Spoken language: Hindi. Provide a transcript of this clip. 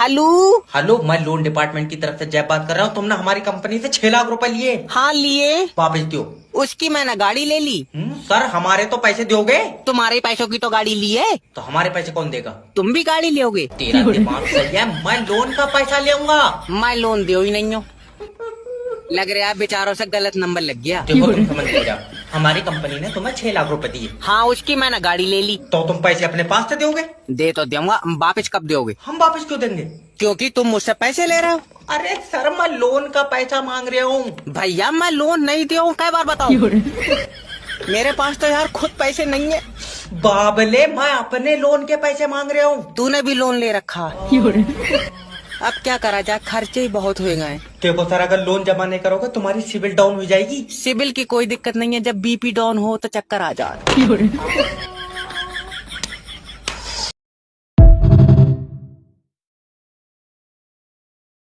हेलो। हेलो, मैं लोन डिपार्टमेंट की तरफ से जय बात कर रहा हूँ। तुमने हमारी कंपनी से 6 लाख रुपए लिए। हाँ लिए। वापस दो। उसकी मैंने गाड़ी ले ली। सर, हमारे तो पैसे दोगे? तुम्हारे पैसों की तो गाड़ी ली है। तो हमारे पैसे कौन देगा? तुम भी गाड़ी लोगे? तेरा दिमाग सही है, मैं लोन का पैसा लेऊंगा। मैं लोन दे ही नहीं हूँ। लग रहा है बेचारों से गलत नंबर लग गया। देखो, तुम समझ नहीं रहा। हमारी कंपनी ने तुम्हें 6 लाख रुपए दिए। हाँ, उसकी मैंने गाड़ी ले ली। तो तुम पैसे अपने पास से दोगे? दे तो दूंगा, वापस कब दोगे? हम वापस क्यों देंगे? क्योंकि तुम मुझसे पैसे ले रहे हो। अरे सर, मैं लोन का पैसा मांग रहा हूँ। भैया मैं लोन नहीं दिया हूँ, कई बार बताऊं? मेरे पास तो यार खुद पैसे नहीं है। बाबले, मैं अपने लोन के पैसे मांग रहा हूँ। तूने भी लोन ले रखा। अब क्या करा जाए, खर्चे ही बहुत हो गए। देखो सर, अगर लोन जमा नहीं करोगे तुम्हारी सिविल डाउन हो जाएगी। सिविल की कोई दिक्कत नहीं है, जब बीपी डाउन हो तो चक्कर आ जाए।